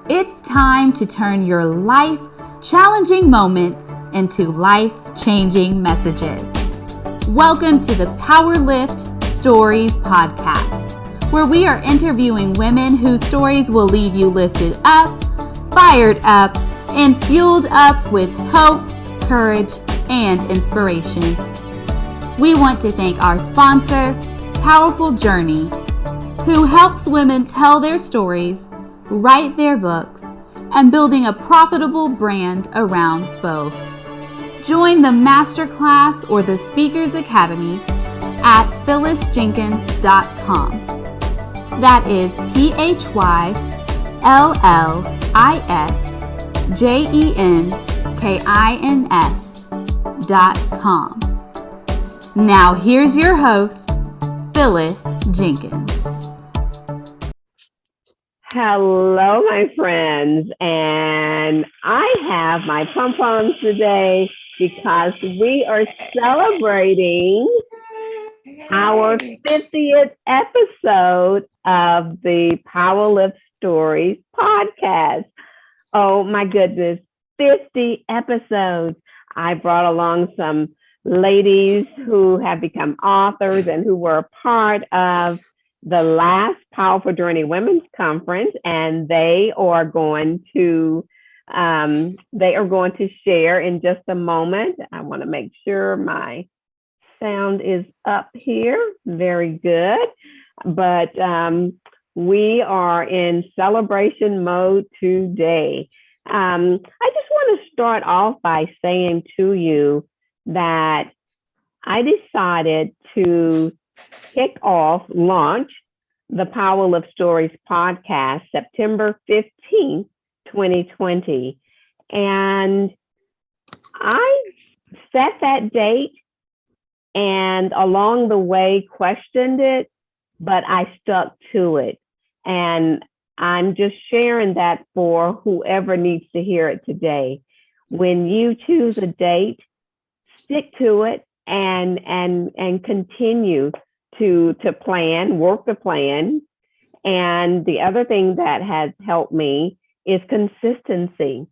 It's time to turn your life-challenging moments into life-changing messages. Welcome to the Power Lift Stories podcast, where we are interviewing women whose stories will leave you lifted up, fired up, and fueled up with hope, courage, and inspiration. We want to thank our sponsor, Powerful Journey, who helps women tell their stories, write their books, and building a profitable brand around both. Join the masterclass or the Speakers Academy at phyllisjenkins.com. That is PHYLLISJENKINS.com. Now here's your host, Phyllis Jenkins. Hello, my friends, and I have my pom-poms today because we are celebrating our 50th episode of the Power Lift Stories podcast. Oh my goodness, 50 episodes. I brought along some ladies who have become authors and who were a part of the last Powerful Journey Women's Conference, and they are going to share in just a moment. I want to make sure my sound is up here. Very good. But we are in celebration mode today. I just want to start off by saying to you that I decided to launch the Power Lift Stories podcast September 15th, 2020. And I set that date and along the way questioned it, but I stuck to it. And I'm just sharing that for whoever needs to hear it today. When you choose a date, stick to it and continue to plan, work the plan. And the other thing that has helped me is consistency.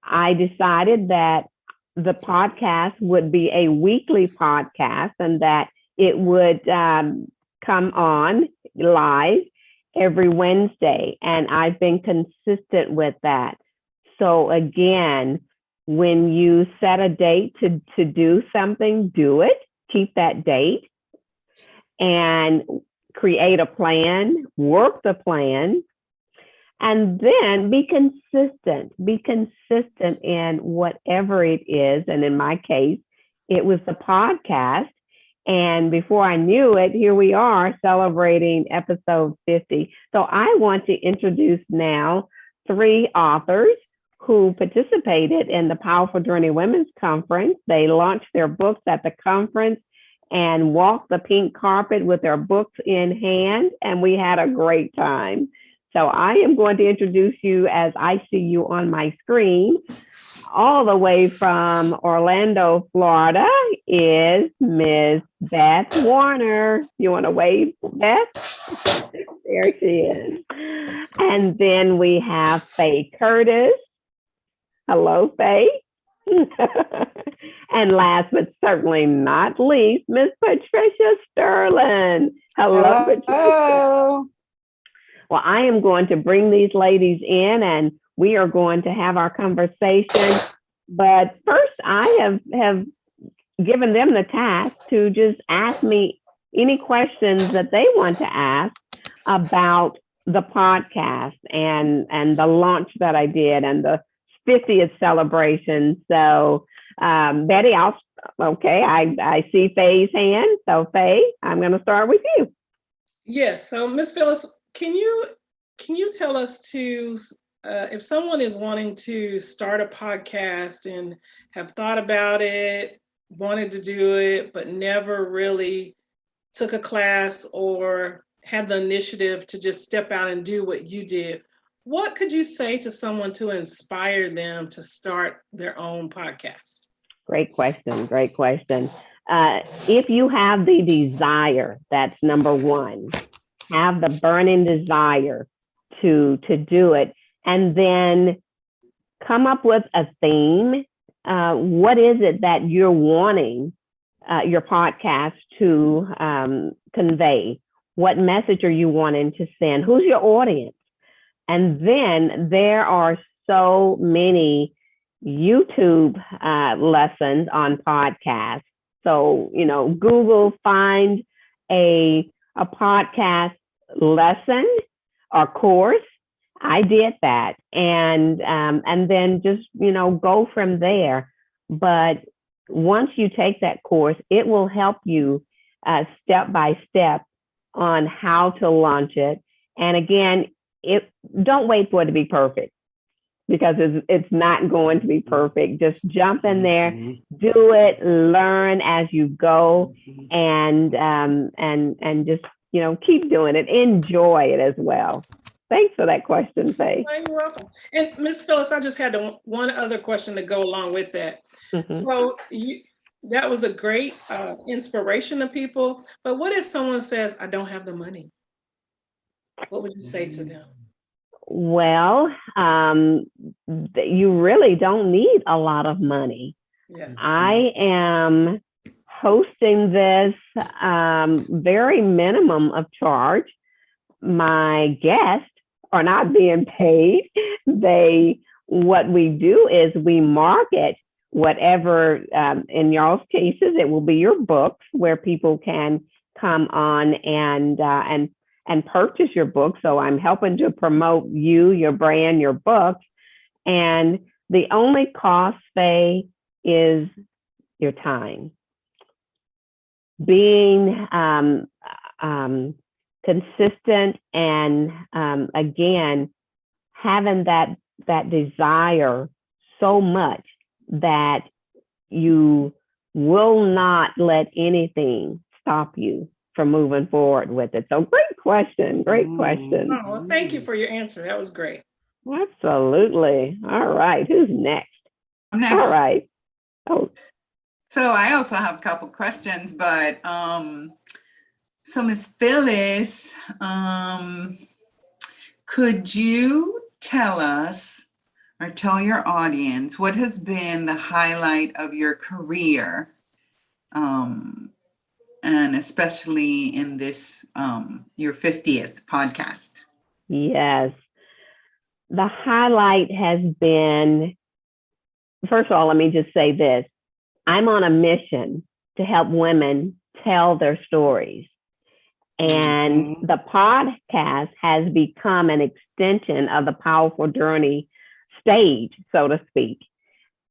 I decided that the podcast would be a weekly podcast and that it would come on live every Wednesday. And I've been consistent with that. So again, when you set a date to do something, do it, keep that date, and create a plan, work the plan, and then be consistent. Be consistent in whatever it is. And in my case, it was the podcast. And before I knew it, here we are celebrating episode 50. So I want to introduce now 3 authors who participated in the Powerful Journey Women's Conference. They launched their books at the conference and walked the pink carpet with their books in hand, and we had a great time. So I am going to introduce you as I see you on my screen. All the way from Orlando, Florida is Ms. Beth Werner. You want to wave, Beth? There she is. And then we have Faye Curtis. Hello, Faye. And last but certainly not least, Miss Patricia Sterling. Hello, Patricia. Well, I am going to bring these ladies in and we are going to have our conversation. But first, I have given them the task to just ask me any questions that they want to ask about the podcast and the launch that I did and the 50th celebration. So Betty, I see Faye's hand. So Faye, I'm going to start with you. Yes. So Miss Phyllis, can you tell us if someone is wanting to start a podcast and have thought about it, wanted to do it, but never really took a class or had the initiative to just step out and do what you did, what could you say to someone to inspire them to start their own podcast? Great question. Great question. If you have the desire, that's number one. Have the burning desire to do it. and then come up with a theme. What is it that you're wanting your podcast to convey? What message are you wanting to send? Who's your audience? And then there are so many YouTube lessons on podcasts. So, Google, find a podcast lesson or course. I did that, and then just go from there. But once you take that course, it will help you step by step on how to launch it. And again, don't wait for it to be perfect, because it's not going to be perfect. Just jump in there, do it, learn as you go, and just keep doing it. Enjoy it as well. Thanks for that question, Faye. You're welcome. And Ms. Phyllis, I just had one other question to go along with that. So that was a great inspiration to people. But what if someone says, I don't have the money? What would you say to them? Well, you really don't need a lot of money. Yes. I am hosting this very minimum of charge. My guests are not being paid. What we do is we market whatever, in y'all's cases, it will be your books, where people can come on and purchase your book. So I'm helping to promote you, your brand, your books. And the only cost, Faye, is your time. Being consistent, and again, having that desire so much that you will not let anything stop you from moving forward with it. So great question. Oh, well, thank you for your answer. That was great. Absolutely. All right. Who's next? I'm next. All right. Oh. So I also have a couple questions, but so Ms. Phyllis, could you tell us or tell your audience what has been the highlight of your career, and especially in this, your 50th podcast? Yes. The highlight has been, first of all, let me just say this. I'm on a mission to help women tell their stories. And the podcast has become an extension of the Powerful Journey stage, so to speak.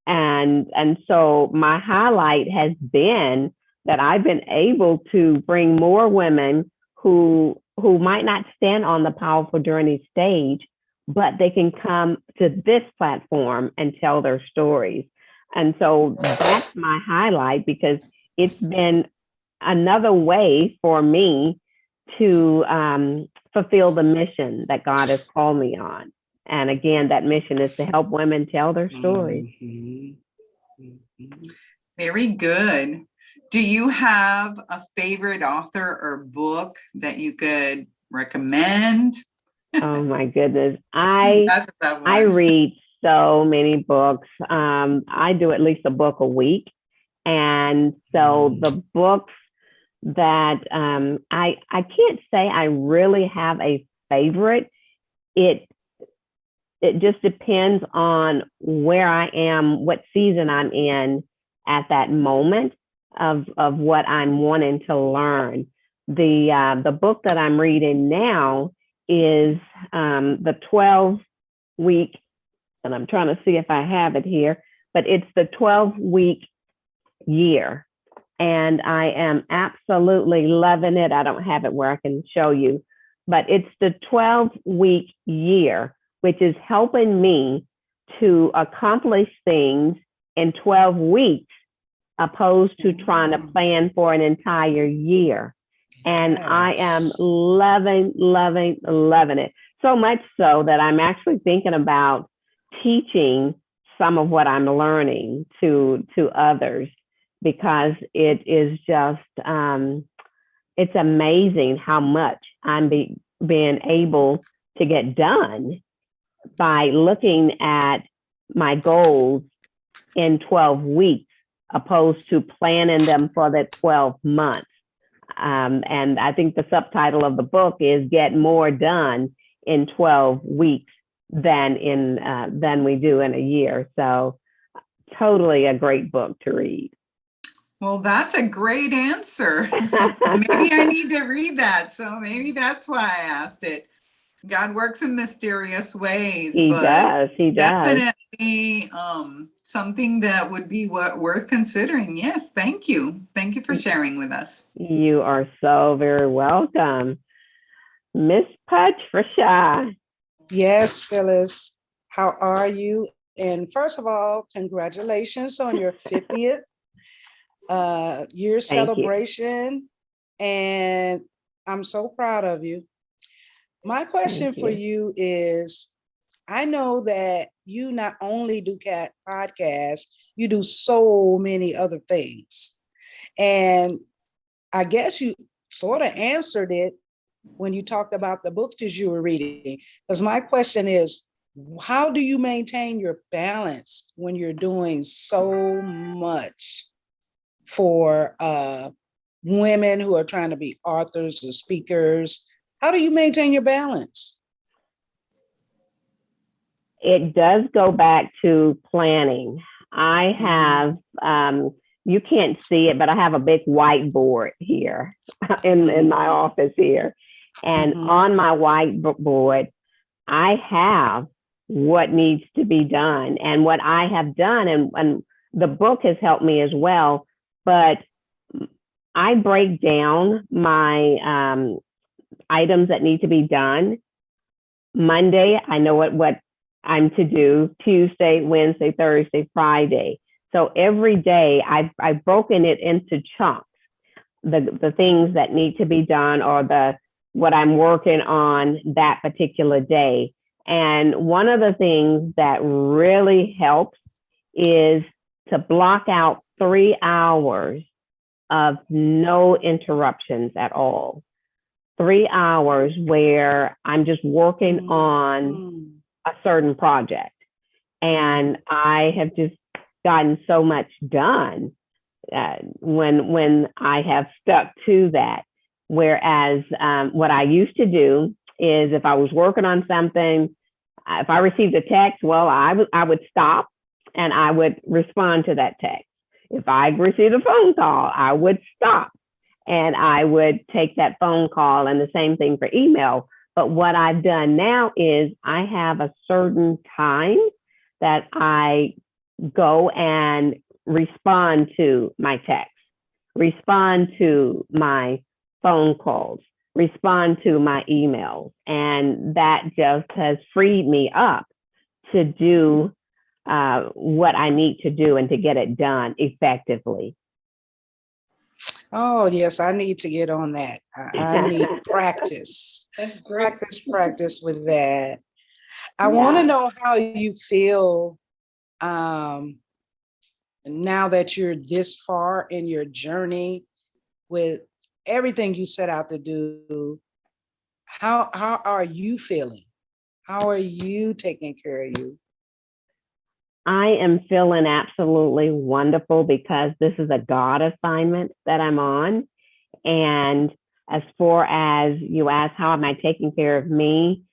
And so my highlight has been that I've been able to bring more women who might not stand on the Powerful Journey stage, but they can come to this platform and tell their stories. And so that's my highlight, because it's been another way for me to fulfill the mission that God has called me on. And again, that mission is to help women tell their stories. Very good. Do you have a favorite author or book that you could recommend? Oh my goodness. I read so many books. I do at least a book a week. And so the books that I can't say I really have a favorite. It just depends on where I am, what season I'm in at that moment of what I'm wanting to learn. The book that I'm reading now is the 12-week, and I'm trying to see if I have it here, but it's the 12-week year. And I am absolutely loving it. I don't have it where I can show you, but it's the 12-week year, which is helping me to accomplish things in 12 weeks, opposed to trying to plan for an entire year. And I am loving it. So much so that I'm actually thinking about teaching some of what I'm learning to others, because it is just, it's amazing how much I'm being able to get done by looking at my goals in 12 weeks, opposed to planning them for the 12 months. And I think the subtitle of the book is "Get More Done in 12 Weeks than we do in a year." So totally a great book to read. Well, that's a great answer. Maybe I need to read that. So maybe that's why I asked it. God works in mysterious ways. He does. Definitely something that would be worth considering. Yes, thank you. Thank you for sharing with us. You are so very welcome. Miss Patricia. Yes, Phyllis. How are you? And first of all, congratulations on your 50th year celebration. And I'm so proud of you. My question for you is, I know that you not only do podcasts, you do so many other things. And I guess you sort of answered it when you talked about the books that you were reading. Because my question is, how do you maintain your balance when you're doing so much for women who are trying to be authors or speakers? How do you maintain your balance? It does go back to planning. I have, you can't see it, but I have a big whiteboard here in my office here. And on my whiteboard, I have what needs to be done and what I have done. And the book has helped me as well. But I break down my items that need to be done. Monday, I know what I'm to do. Tuesday, Wednesday, Thursday, Friday. So every day I've broken it into chunks, the things that need to be done or what I'm working on that particular day. And one of the things that really helps is to block out 3 hours of no interruptions at all. 3 hours where I'm just working on a certain project. And I have just gotten so much done when I have stuck to that. Whereas what I used to do is if I was working on something, if I received a text, well, I would stop and I would respond to that text. If I received a phone call, I would stop and I would take that phone call, and the same thing for email. But what I've done now is I have a certain time that I go and respond to my text, respond to my phone calls, respond to my emails. And that just has freed me up to do what I need to do and to get it done effectively. Oh, yes, I need to get on that. I need practice. That's great. Practice with that. I want to know how you feel now that you're this far in your journey with everything you set out to do. How are you feeling? How are you taking care of you? I am feeling absolutely wonderful because this is a God assignment that I'm on. And as far as you ask, how am I taking care of me?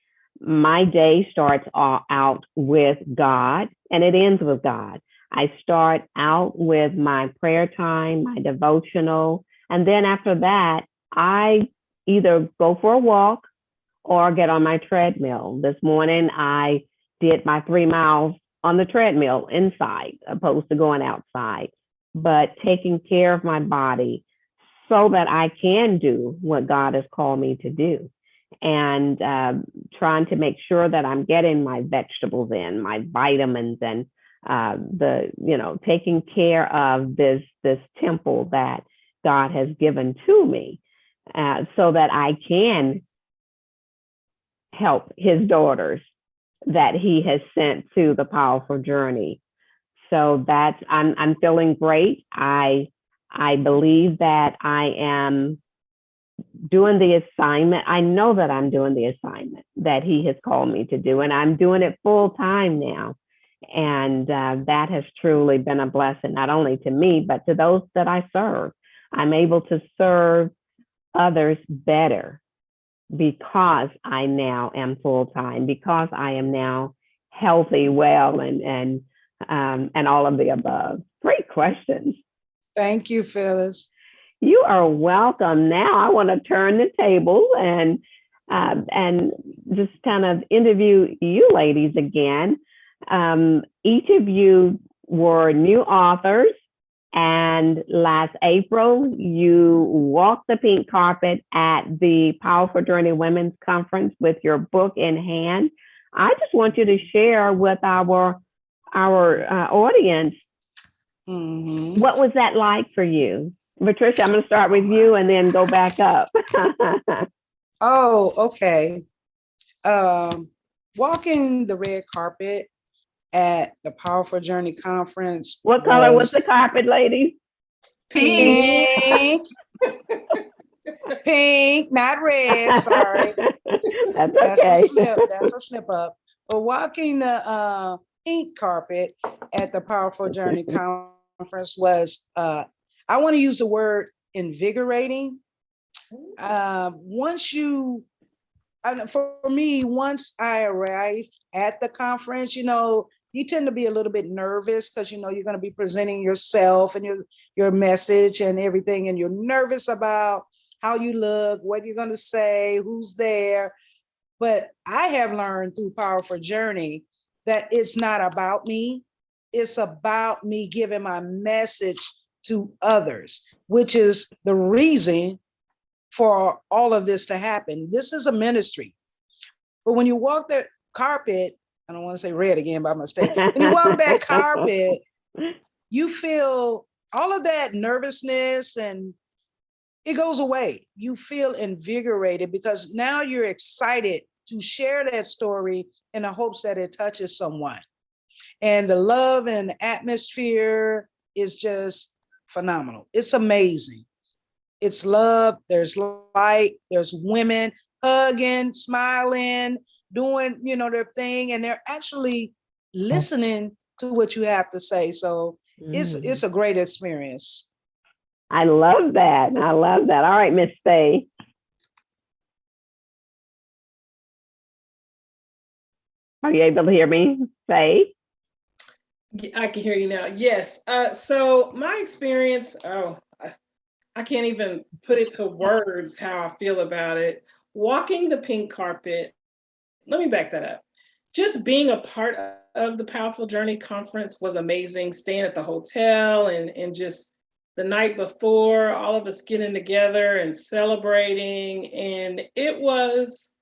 My day starts out with God and it ends with God. I start out with my prayer time, my devotional, and then after that, I either go for a walk or get on my treadmill. This morning, I did my 3 miles on the treadmill inside, opposed to going outside, but taking care of my body so that I can do what God has called me to do. And trying to make sure that I'm getting my vegetables in, my vitamins, and taking care of this temple that God has given to me, so that I can help his daughters that he has sent to the powerful journey. So I'm feeling great. I believe that I am doing the assignment. I know that I'm doing the assignment that he has called me to do, and I'm doing it full time now. And that has truly been a blessing, not only to me, but to those that I serve. I'm able to serve others better because I now am full time, because I am now healthy, well, and all of the above. Great questions. Thank you, Phyllis. You are welcome. Now I want to turn the table and just kind of interview you ladies again. Each of you were new authors, and last April you walked the pink carpet at the Powerful Journey Women's Conference with your book in hand. I just want you to share with our audience, what was that like for you? Patricia, I'm going to start with you and then go back up. Oh, okay. Walking the red carpet at the Powerful Journey Conference. What color was the carpet, ladies? Pink. Pink, not red, sorry. That's okay. That's a slip up. But walking the pink carpet at the Powerful Journey Conference was, I want to use the word invigorating. For me, once I arrived at the conference, you tend to be a little bit nervous because, you're going to be presenting yourself and your message and everything. And you're nervous about how you look, what you're going to say, who's there. But I have learned through Powerful Journey that it's not about me. It's about me giving my message to others, which is the reason for all of this to happen. This is a ministry. But when you walk that carpet, I don't want to say red again by mistake. When you walk that carpet, you feel all of that nervousness and it goes away. You feel invigorated because now you're excited to share that story in the hopes that it touches someone. And the love and atmosphere is just phenomenal. It's amazing. It's love, there's light, there's women hugging, smiling, doing, their thing, and they're actually listening to what you have to say. So it's a great experience. I love that. I love that. All right, Miss Faye. Are you able to hear me, Faye? I can hear you now. Yes. So my experience, I can't even put it to words how I feel about it. Walking the pink carpet, let me back that up. Just being a part of the Powerful Journey Conference was amazing. Staying at the hotel and just the night before, all of us getting together and celebrating. And it was,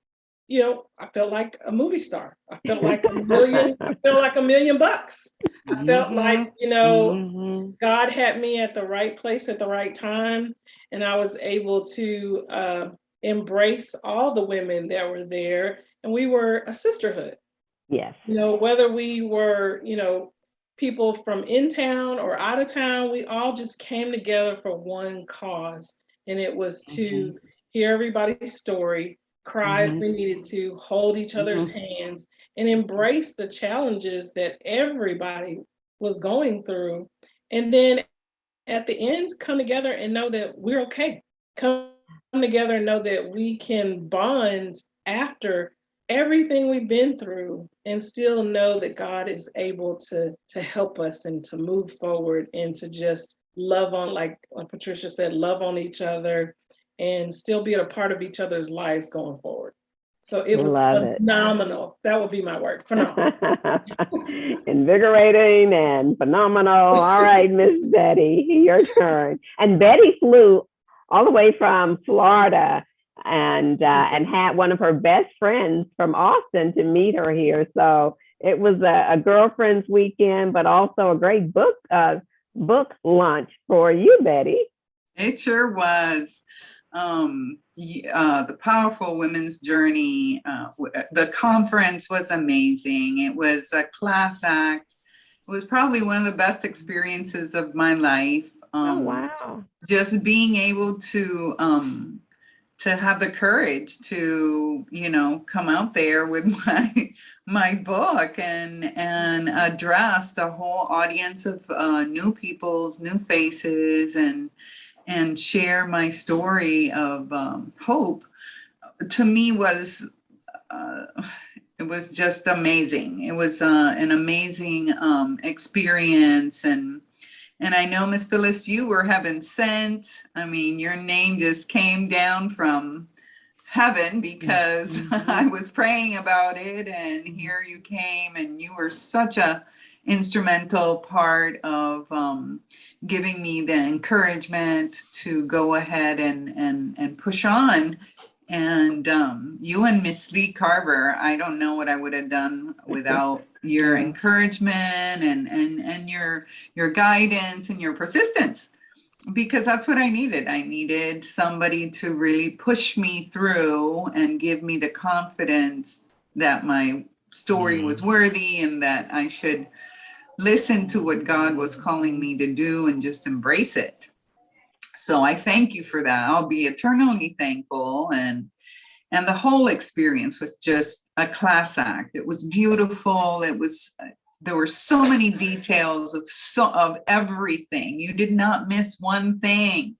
I felt like a movie star. I felt like $1 million. I felt like $1 million bucks. I felt like, God had me at the right place at the right time. And I was able to embrace all the women that were there. And we were a sisterhood. Yes. Whether we were, people from in town or out of town, we all just came together for one cause. And it was to hear everybody's story, cry if we needed to, hold each other's hands, and embrace the challenges that everybody was going through. And then at the end, come together and know that we're okay. Come together and know that we can bond after everything we've been through and still know that God is able to help us and to move forward and to just love on, like Patricia said, love on each other and still be a part of each other's lives going forward. So it was phenomenal. That would be my word, phenomenal. Invigorating and phenomenal. All right, Miss Betty, your turn. And Betty flew all the way from Florida and had one of her best friends from Austin to meet her here. So it was a girlfriend's weekend, but also a great book launch for you, Betty. It sure was. The Powerful Women's Journey, the conference was amazing. It was a class act. It was probably one of the best experiences of my life. Oh, wow. Just being able to have the courage to, come out there with my book and address the whole audience of new people, new faces, and share my story of hope. To me was it was just amazing. It was an amazing experience, and I know, Miss Phyllis, you were heaven sent. I mean, your name just came down from heaven because I was praying about it, and here you came, and you were such a instrumental part of giving me the encouragement to go ahead and push on. And you and Miss Lee Carver, I don't know what I would have done without your encouragement and your guidance and your persistence, because that's what I needed. I needed somebody to really push me through and give me the confidence that my story was worthy and that I should listen to what God was calling me to do and just embrace it. So I thank you for that. I'll be eternally thankful. And the whole experience was just a class act. It was beautiful. There were so many details of everything. You did not miss one thing.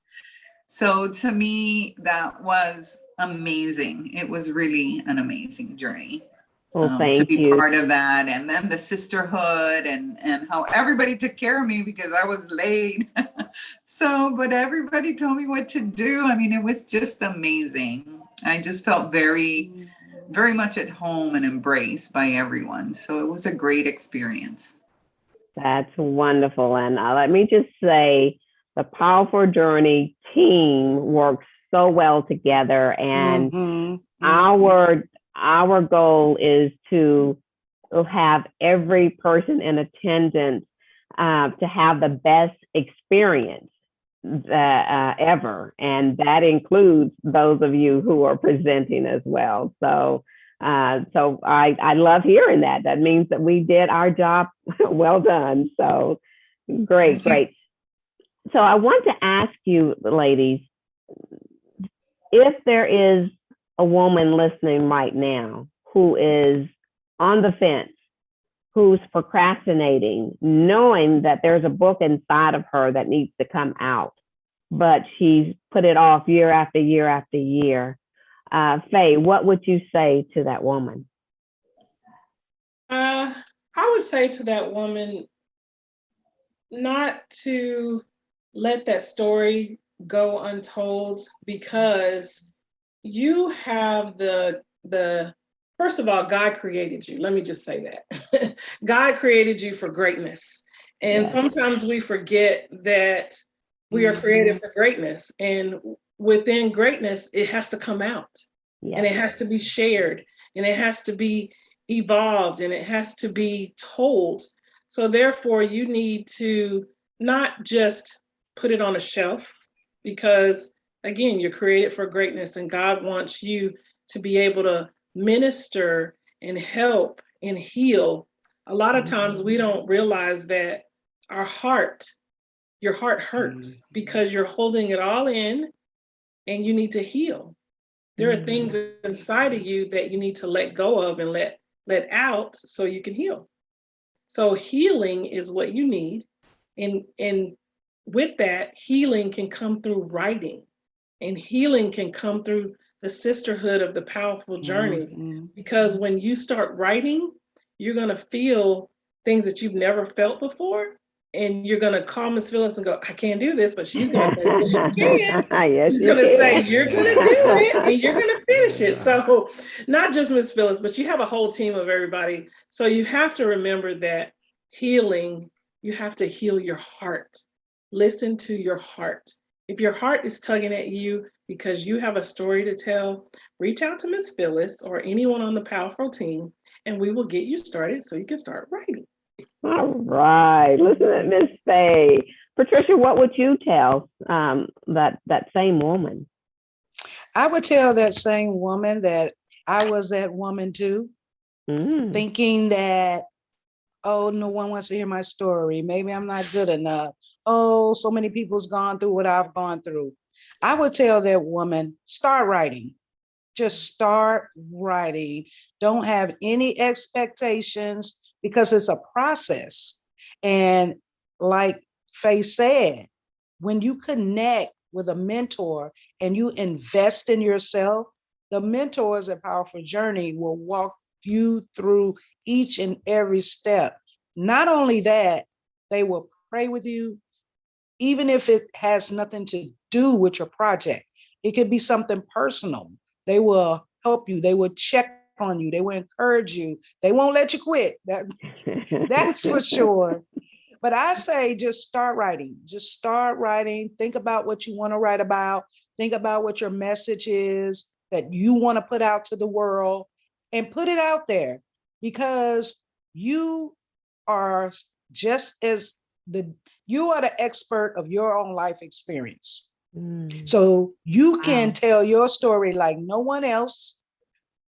So to me, that was amazing. It was really an amazing journey. Well, to be you. part of that, and then the sisterhood and how everybody took care of me because I was late. But everybody told me what to do. I mean, it was just amazing. I just felt very, very much at home and embraced by everyone. So it was a great experience. That's wonderful. And let me just say, the Powerful Journey team works so well together, and our goal is to have every person in attendance to have the best experience ever, and that includes those of you who are presenting as well. So I love hearing that. That means that we did our job well done. So great. So I want to ask you, ladies, if there is a woman listening right now who is on the fence, who's procrastinating, knowing that there's a book inside of her that needs to come out, but she's put it off year after year after year. Faye, what would you say to that woman? I would say to that woman not to let that story go untold, because you have the first of all, God created you. Let me just say that. God created you for greatness. And sometimes we forget that we are created for greatness. And within greatness, it has to come out. And it has to be shared. And it has to be evolved. And it has to be told. So therefore, you need to not just put it on a shelf, because again, you're created for greatness, and God wants you to be able to minister and help and heal. A lot of times we don't realize that your heart hurts because you're holding it all in, and you need to heal. There are things inside of you that you need to let go of and let out so you can heal. So healing is what you need. And with that, healing can come through writing. And healing can come through the sisterhood of the Powerful Journey. Because when you start writing, you're going to feel things that you've never felt before. And you're going to call Miss Phyllis and go, I can't do this, but she's going to say, yes, you can. Yes, She's going to say, you're going to do it, and you're going to finish it. So not just Miss Phyllis, but you have a whole team of everybody. So you have to remember that healing, you have to heal your heart. Listen to your heart. If your heart is tugging at you because you have a story to tell, reach out to Miss Phyllis or anyone on the Powerful team, and we will get you started so you can start writing. All right. Listen to Miss Faye. Patricia, what would you tell that same woman? I would tell that same woman that I was that woman too, thinking that, oh, no one wants to hear my story. Maybe I'm not good enough. Oh, so many people's gone through what I've gone through. I would tell that woman, start writing. Just start writing. Don't have any expectations because it's a process. And like Faye said, when you connect with a mentor and you invest in yourself, the mentors at Powerful Journey will walk you through each and every step. Not only that, they will pray with you, even if it has nothing to do with your project. It could be something personal. They will help you. They will check on you. They will encourage you. They won't let you quit. That's for sure. But I say just start writing. Just start writing. Think about what you want to write about. Think about what your message is that you want to put out to the world, and put it out there, because you are just as you are the expert of your own life experience. So you can tell your story like no one else.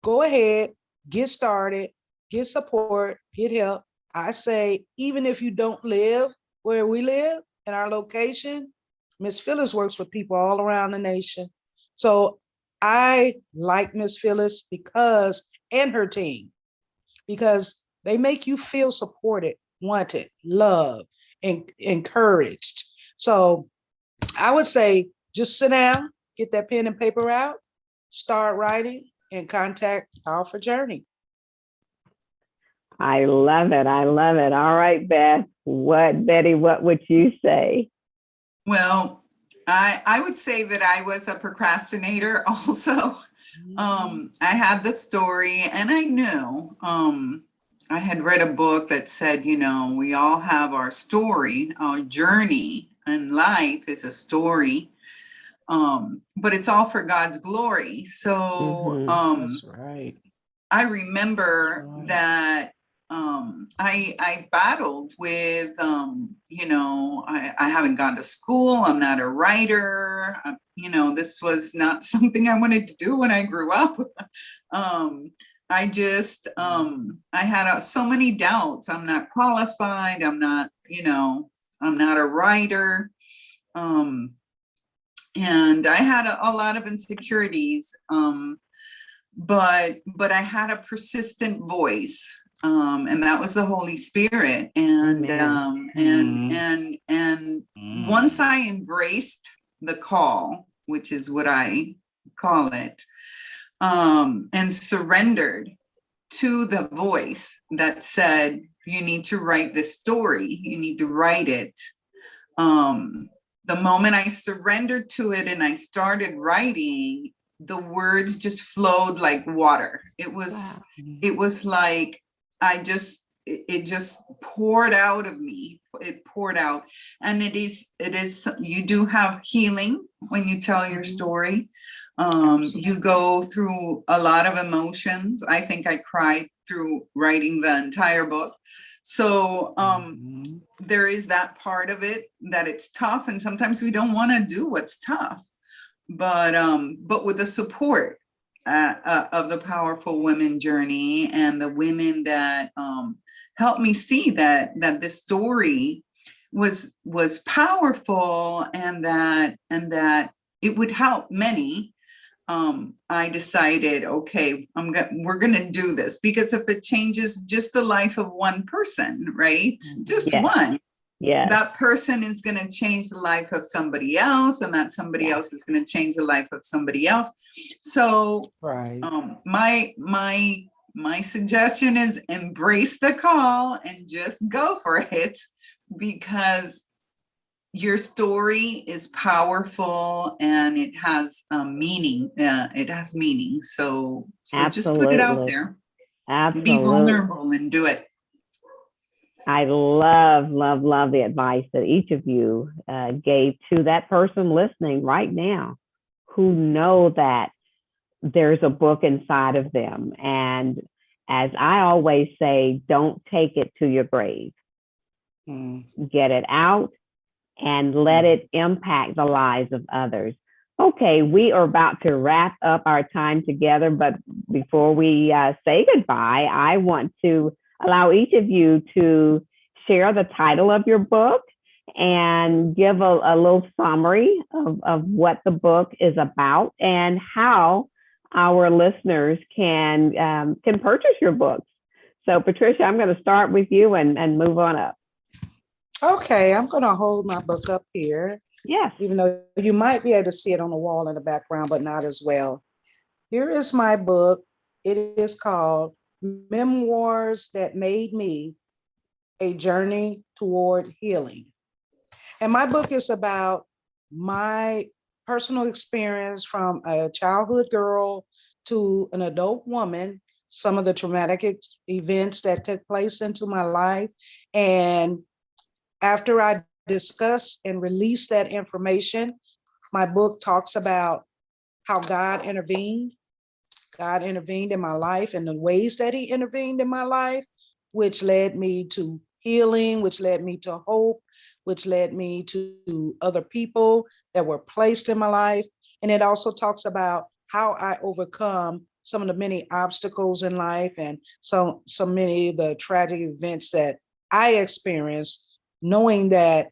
Go ahead, get started, get support, get help. I say, even if you don't live where we live in our location, Miss Phyllis works with people all around the nation. So I like Miss Phyllis and her team, because they make you feel supported, wanted, loved, and encouraged. So I would say just sit down, get that pen and paper out, start writing, and contact Powerful Journey. I love it. I love it. All right, Betty, what would you say? Well, I would say that I was a procrastinator also. I had the story, and I knew, I had read a book that said, we all have our story, our journey, and life is a story. But it's all for God's glory. So That's right. I remember that I battled with, I haven't gone to school. I'm not a writer. This was not something I wanted to do when I grew up. I just, I had so many doubts. I'm not qualified. I'm not a writer. And I had a lot of insecurities. But I had a persistent voice, and that was the Holy Spirit. And once I embraced the call, which is what I call it, and surrendered to the voice that said, you need to write this story, you need to write it. The moment I surrendered to it and I started writing, the words just flowed like water. It was like it just poured out of me. It poured out. And it is, you do have healing when you tell your story. You go through a lot of emotions. I think I cried through writing the entire book. So there is that part of it that it's tough. And sometimes we don't want to do what's tough. But with the support of the Powerful Women Journey and the women that helped me see that this story was powerful, and that it would help many, I decided, okay, we're gonna do this, because if it changes just the life of one person, right? Just one. Yeah, that person is going to change the life of somebody else, and that somebody else is going to change the life of somebody else. So, my suggestion is embrace the call and just go for it, because your story is powerful and it has meaning. It has meaning. So just put it out there. Absolutely. Be vulnerable and do it. I love the advice that each of you gave to that person listening right now, who know that there's a book inside of them. And as I always say, don't take it to your grave. Get it out and let it impact the lives of others. Okay, we are about to wrap up our time together, but before we say goodbye, I want to allow each of you to share the title of your book and give a little summary of what the book is about and how our listeners can purchase your books. So Patricia, I'm going to start with you and move on up. Okay, I'm going to hold my book up here. Yes. Even though you might be able to see it on the wall in the background, but not as well. Here is my book. It is called Memoirs That Made Me, A Journey Toward Healing. And my book is about my personal experience from a childhood girl to an adult woman, some of the traumatic events that took place into my life. And after I discuss and release that information, my book talks about how God intervened. God intervened in my life and the ways that he intervened in my life, which led me to healing, which led me to hope, which led me to other people that were placed in my life. And it also talks about how I overcome some of the many obstacles in life and so many of the tragic events that I experienced, knowing that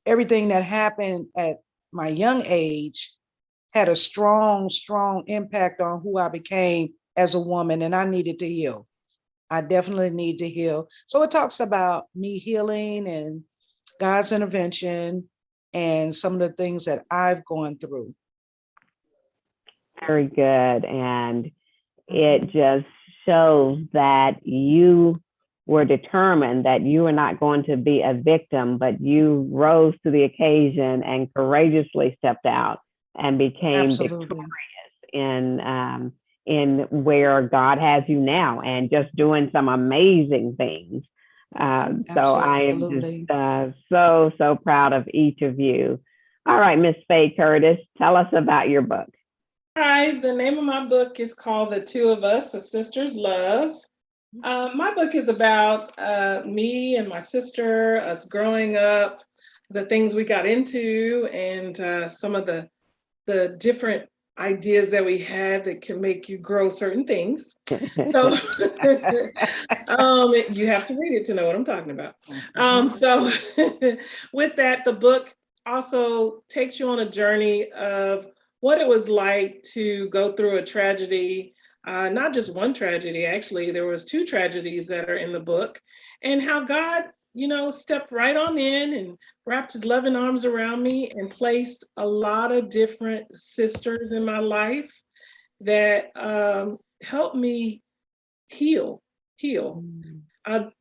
everything that happened at my young age had a strong, strong impact on who I became as a woman, and I needed to heal. I definitely need to heal. So it talks about me healing and God's intervention and some of the things that I've gone through. Very good. And it just shows that you were determined that you were not going to be a victim, but you rose to the occasion and courageously stepped out and became victorious in where God has you now, and just doing some amazing things. So I am just so proud of each of you. All right, Miss Faye Curtis, tell us about your book. Hi, the name of my book is called The Two of Us, A Sister's Love. My book is about me and my sister, us growing up, the things we got into, and some of the different ideas that we had that can make you grow certain things. So you have to read it to know what I'm talking about. So with that, the book also takes you on a journey of what it was like to go through a tragedy, not just one tragedy, actually, there was two tragedies that are in the book, and how God, stepped right on in and wrapped his loving arms around me and placed a lot of different sisters in my life that helped me heal.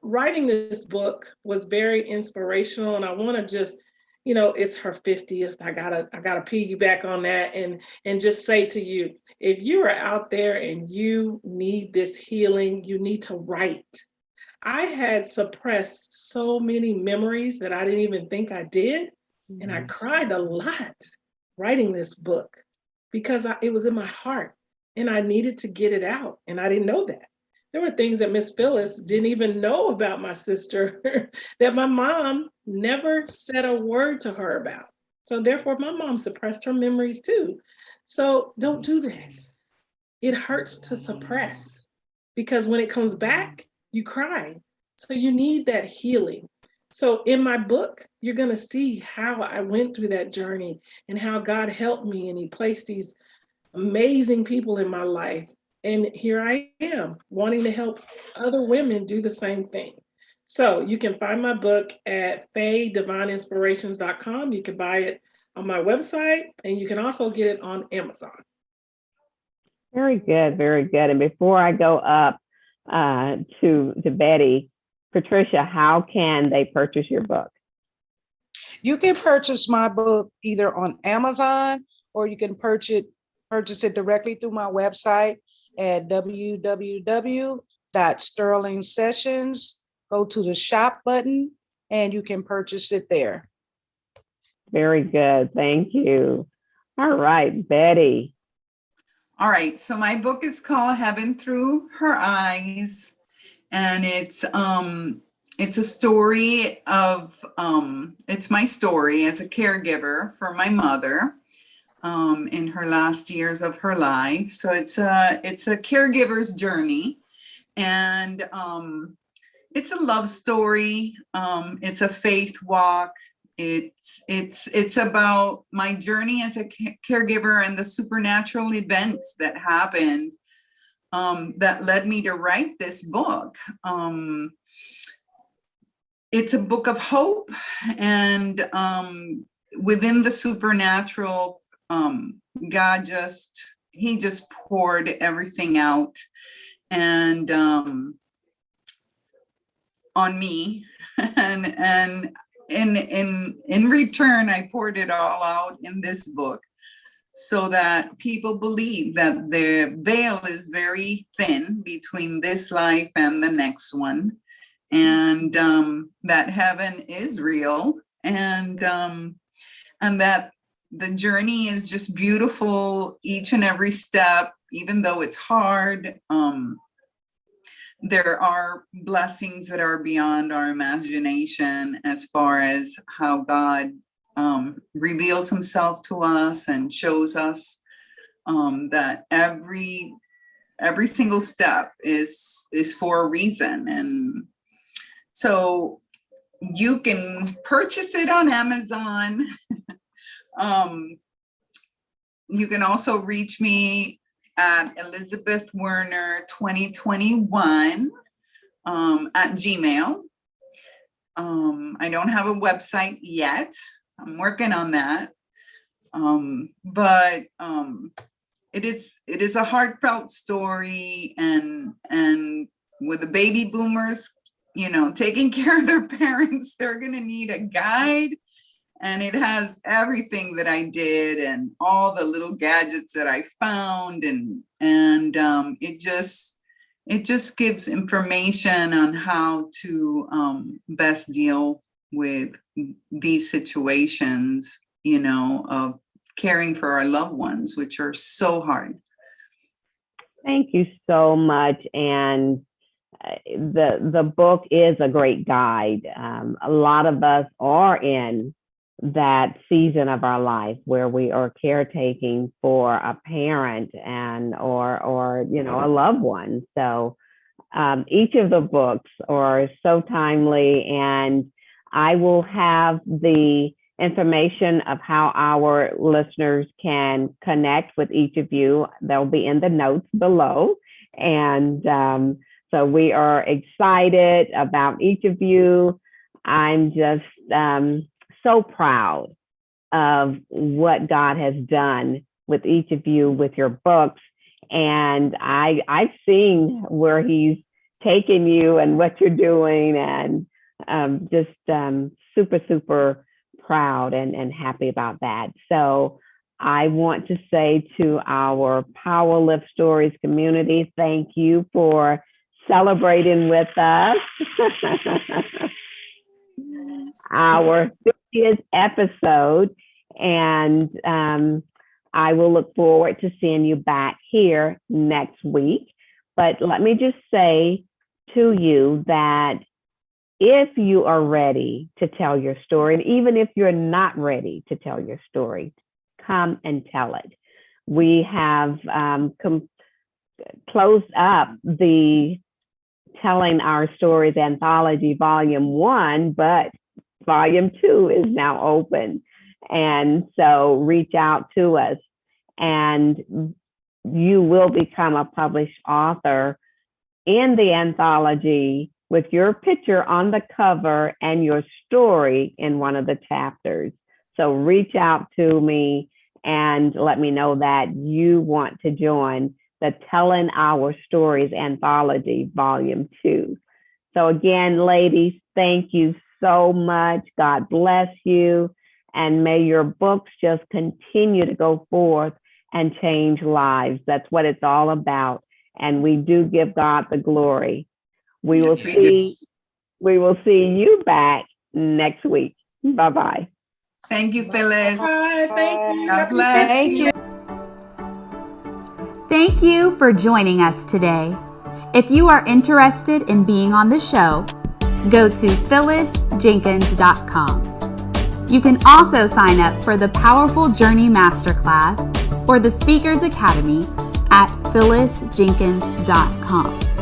Writing this book was very inspirational, and I want to just, it's her 50th. I gotta piggyback on that and just say to you, if you are out there and you need this healing, you need to write. I had suppressed so many memories that I didn't even think I did. And I cried a lot writing this book because it was in my heart and I needed to get it out. And I didn't know that. There were things that Miss Phyllis didn't even know about my sister that my mom never said a word to her about. So therefore, my mom suppressed her memories too. So don't do that. It hurts to suppress because when it comes back, you cry. So you need that healing. So in my book, you're going to see how I went through that journey and how God helped me, and he placed these amazing people in my life. And here I am wanting to help other women do the same thing. So you can find my book at FayeDivineInspirations.com. You can buy it on my website, and you can also get it on Amazon. Very good, very good. And before I go up to Betty, Patricia, how can they purchase your book? You can purchase my book either on Amazon, or you can purchase it directly through my website at www.sterlingsessions. Go to the shop button and you can purchase it there. Very good. Thank you. All right, Betty. All right. So my book is called Heaven Through Her Eyes. And it's a story of, it's my story as a caregiver for my mother in her last years of her life. So it's a caregiver's journey, and it's a love story. It's a faith walk. it's about my journey as a caregiver and the supernatural events that happened that led me to write this book. It's a book of hope, and within the supernatural, God he just poured everything out, and on me, and in return, I poured it all out in this book, so that people believe that the veil is very thin between this life and the next one, and that heaven is real, and that the journey is just beautiful each and every step, even though it's hard. There are blessings that are beyond our imagination as far as how God reveals himself to us and shows us that every single step is for a reason. And so you can purchase it on Amazon. You can also reach me at Elizabeth Werner 2021 at Gmail. I don't have a website yet. I'm working on that. But it is a heartfelt story, and with the baby boomers, taking care of their parents, they're gonna need a guide. And it has everything that I did and all the little gadgets that I found, and it just gives information on how to best deal with these situations, of caring for our loved ones, which are so hard. Thank you so much. And the book is a great guide. A lot of us are in that season of our life where we are caretaking for a parent or a loved one. So each of the books are so timely, and I will have the information of how our listeners can connect with each of you. They'll be in the notes below. And so we are excited about each of you. I'm just so proud of what God has done with each of you with your books. And I've seen where he's taken you and what you're doing, and just super, super proud and happy about that. So I want to say to our Power Lift Stories community, thank you for celebrating with us. Our 50th episode, and I will look forward to seeing you back here next week. But let me just say to you that if you are ready to tell your story, and even if you're not ready to tell your story, come and tell it. We have closed up the Telling Our Stories Anthology Volume 1, but Volume 2 is now open. And so reach out to us, and you will become a published author in the anthology with your picture on the cover and your story in one of the chapters. So reach out to me and let me know that you want to join the Telling Our Stories Anthology Volume 2. So again, ladies, thank you so much. God bless you. And may your books just continue to go forth and change lives. That's what it's all about. And we do give God the glory. We will see you back next week. Bye-bye. Thank you, Phyllis. Bye. Thank you. God bless. Thank you. Thank you for joining us today. If you are interested in being on the show, go to phyllisjenkins.com. You can also sign up for the Powerful Journey Masterclass or the Speakers Academy at phyllisjenkins.com.